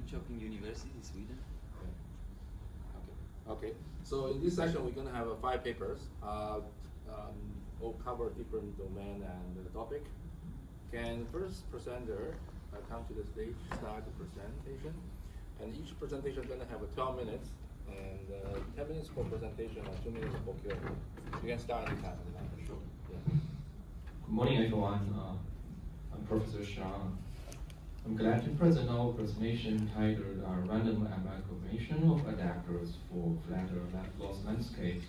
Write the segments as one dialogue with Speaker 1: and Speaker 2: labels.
Speaker 1: Linköping University in Sweden.
Speaker 2: Okay. So in this session, we're going to have 5 papers. All cover different domain and topic. Can first presenter come to the stage, start the presentation, and each presentation is going to have 12 minutes, and 10 minutes for presentation and 2 minutes for Q&A. You can start anytime. Sure. Yeah.
Speaker 3: Good morning, everyone. I'm Professor Xiang. I'm glad to present our presentation titled Random Amalgamation of Adapters for Flatter Loss Landscapes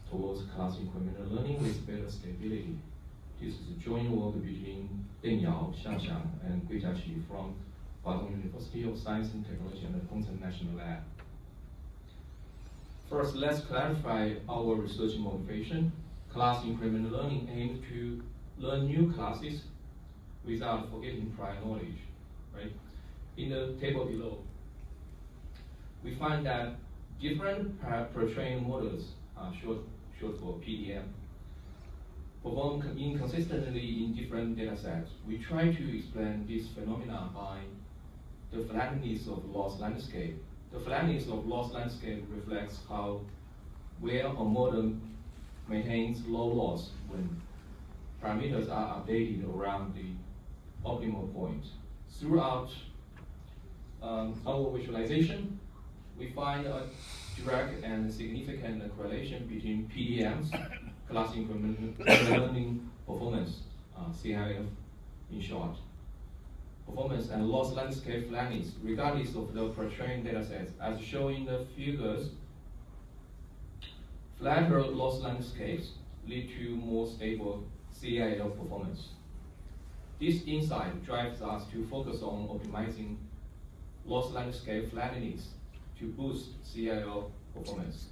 Speaker 3: Towards Class-Incremental Learning with Better Stability. This is a joint work between Deng, Xiang, and Guijiaqi from Huazhong University of Science and Technology and the Tongcheng National Lab. First, let's clarify our research motivation. Class-incremental learning aims to learn new classes without forgetting prior knowledge. Right? In the table below, we find that different pre-trained models, short for PDM, perform inconsistently in different data sets. We try to explain this phenomena by the flatness of loss landscape. The flatness of loss landscape reflects how well a model maintains low loss when parameters are updated around the optimal point. Throughout our visualization, we find a direct and significant correlation between PDM's class-incremental learning performance, CIF in short, performance and loss landscape flatness, regardless of the pre-trained datasets. As shown in the figures, flatter loss landscapes lead to more stable CIL performance. This insight drives us to focus on optimizing loss landscape flatness to boost CIL performance,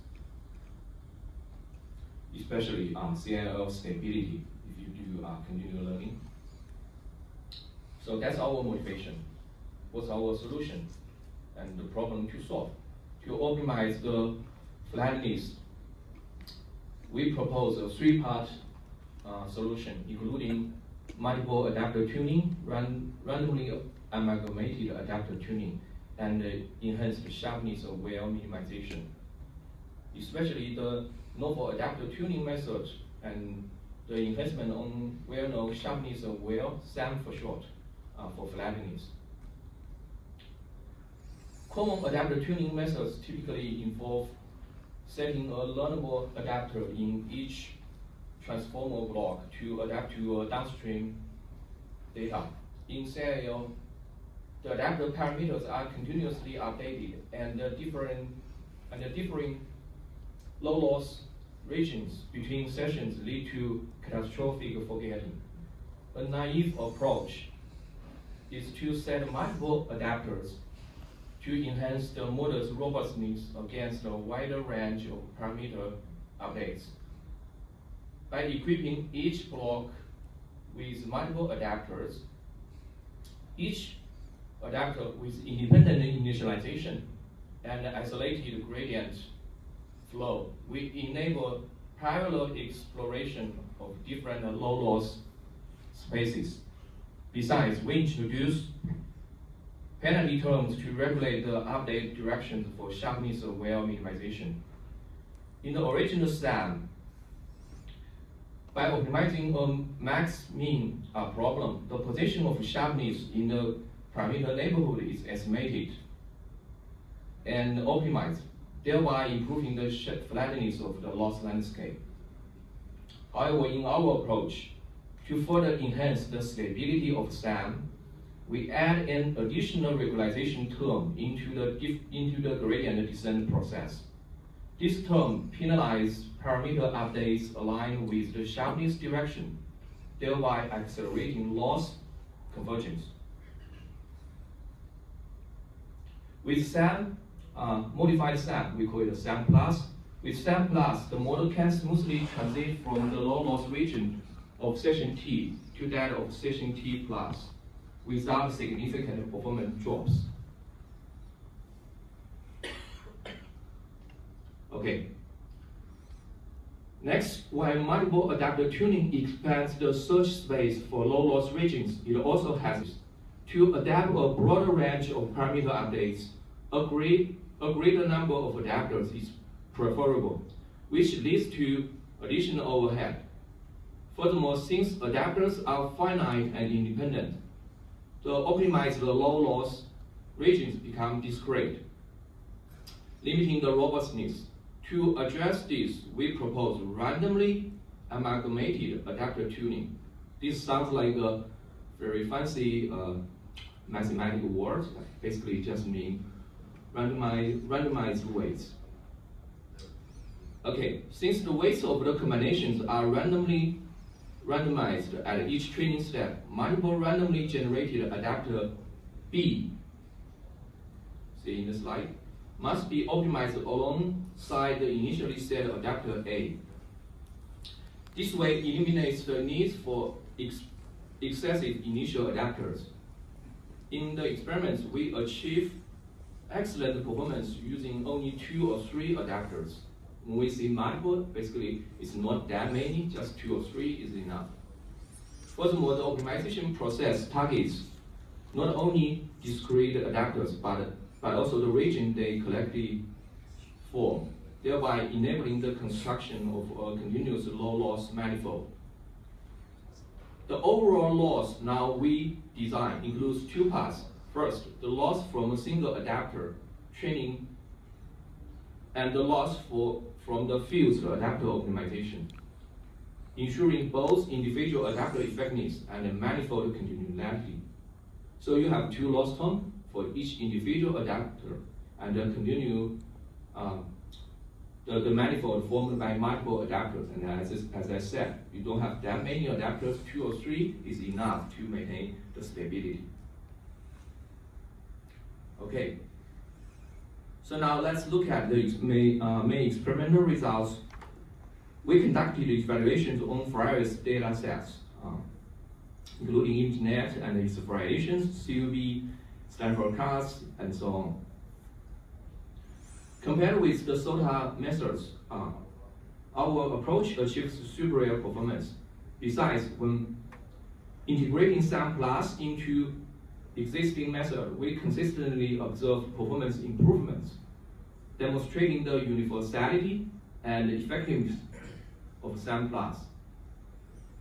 Speaker 3: especially CIL stability if you do continual learning. So that's our motivation. What's our solution and the problem to solve? To optimize the flatness, we propose a 3-part solution, including multiple adapter tuning, randomly amalgamated adapter tuning, and enhanced sharpness of well minimization. Especially the novel adapter tuning method and the enhancement on well-known sharpness of well, SAM for short, for flatness. Common adapter tuning methods typically involve setting a learnable adapter in each transformer block to adapt to downstream data. In CIL, the adapter parameters are continuously updated, and the differing low loss regions between sessions lead to catastrophic forgetting. A naive approach is to set multiple adapters to enhance the model's robustness against a wider range of parameter updates. By equipping each block with multiple adapters, each adapter with independent initialization and isolated gradient flow, we enable parallel exploration of different low-loss spaces. Besides, we introduce penalty terms to regulate the update directions for sharpness of well minimization. In the original SAM, by optimizing a max-min problem, the position of sharpness in the parameter neighborhood is estimated and optimized, thereby improving the flatness of the loss landscape. However, in our approach, to further enhance the stability of SAM, we add an additional regularization term into the gradient descent process. This term penalizes parameter updates aligned with the sharpness direction, thereby accelerating loss convergence. With SAM, modified SAM, we call it a SAM plus. With SAM plus, the model can smoothly transit from the low loss region of session T to that of session T plus without significant performance drops. Okay. Next, while multiple adapter tuning expands the search space for low loss regions, it also has To adapt a broader range of parameter updates, a greater number of adapters is preferable, which leads to additional overhead. Furthermore, since adapters are finite and independent, the optimized low-loss regions become discrete, limiting the robustness. To address this, we propose randomly amalgamated adapter tuning. This sounds like a very fancy mathematical word. Basically, it just means randomized weights. Okay, since the weights of the combinations are randomly randomized at each training step, multiple randomly generated adapter B, see in the slide, must be optimized alongside the initially set adapter A. This way eliminates the need for excessive initial adapters. In the experiments, we achieve excellent performance using only 2 or 3 adapters. When we see multiple, basically it's not that many, just 2 or 3 is enough. Furthermore, the optimization process targets not only discrete adapters, but also the region they collectively form, thereby enabling the construction of a continuous low-loss manifold. The overall loss now we design includes 2 parts. First, the loss from a single adapter training, and the loss from the fused adapter optimization, ensuring both individual adapter effectiveness and manifold continuity. So you have 2 loss terms for each individual adapter, and continue the manifold formed by multiple adapters. And as I said, you don't have that many adapters, 2 or 3 is enough to maintain the stability. Okay, so now let's look at the main experimental results. We conducted evaluations on various data sets, including internet and its variations, CUB, Stanford class, and so on. Compared with the SOTA methods, our approach achieves superior performance. Besides, when integrating SAM Plus into existing method, we consistently observe performance improvements, demonstrating the universality and effectiveness of SAM Plus.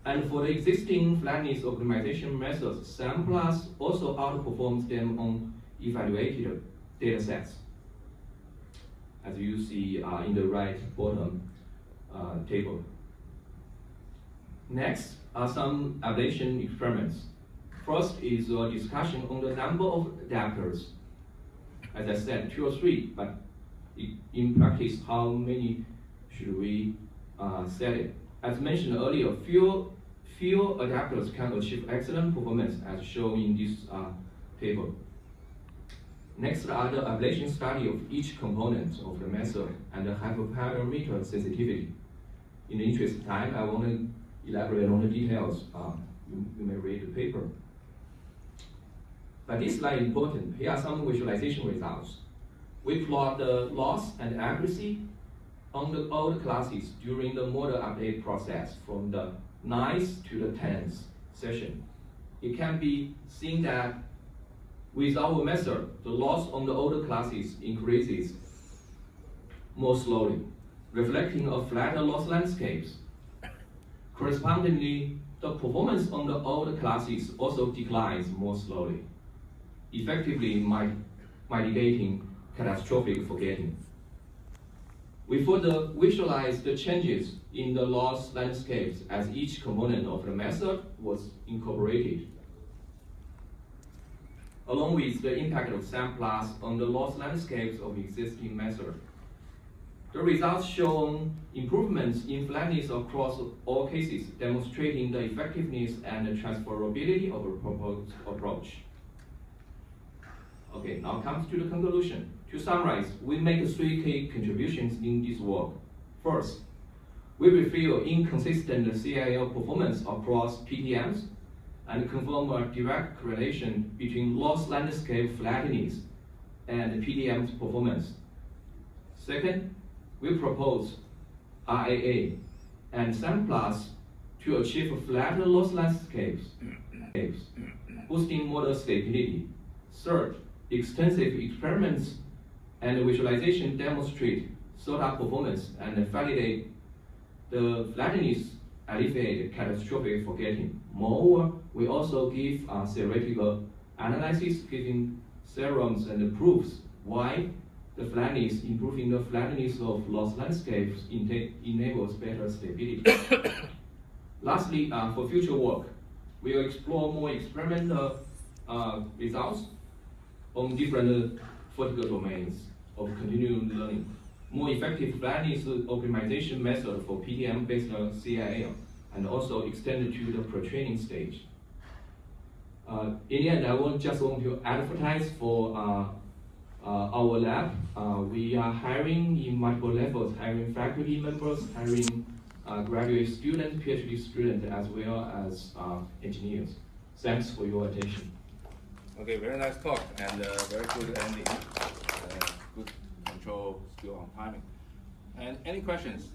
Speaker 3: And for the existing flatness optimization methods, SAM Plus also outperforms them on evaluated datasets, as you see in the right bottom table. Next are some ablation experiments. First is a discussion on the number of adapters. As I said, 2 or 3, but in practice, how many should we set it? As mentioned earlier, few adapters can achieve excellent performance, as shown in this table. Next are the ablation study of each component of the method and the hyperparameter sensitivity. In the interest of time, I want to elaborate on the details. You may read the paper. But this slide is important. Here are some visualization results. We plot the loss and accuracy on the old classes during the model update process from the 9th to the 10th session. It can be seen that with our method, the loss on the older classes increases more slowly, reflecting a flatter loss landscapes. Correspondingly, the performance on the older classes also declines more slowly, effectively mitigating catastrophic forgetting. We further visualize the changes in the loss landscapes as each component of the method was incorporated, along with the impact of SAM Plus on the loss landscapes of existing method. The results show improvements in flatness across all cases, demonstrating the effectiveness and the transferability of a proposed approach. Okay, now comes to the conclusion. To summarize, we make 3 key contributions in this work. First, we reveal inconsistent CIL performance across PTMs and confirm a direct correlation between loss landscape flatness and PTM's performance. Second, we propose RAA and SAM Plus to achieve flatter loss landscapes. boosting model stability. Third, extensive experiments and visualization demonstrate thought-out performance and validate the flatness alleviate catastrophic forgetting. Moreover, we also give theoretical analysis giving theorems and proofs why the flatness, improving the flatness of loss landscapes enables better stability. Lastly, for future work, we will explore more experimental results on different vertical domains of continuing learning. More effective flatness optimization method for PTM-based CIL, and also extended to the pre-training stage. In the end, I just want to advertise for our lab. We are hiring in multiple levels, hiring faculty members, hiring graduate students, PhD students, as well as engineers. Thanks for your attention.
Speaker 2: Okay, very nice talk and very good ending. Good control skill on timing. And any questions?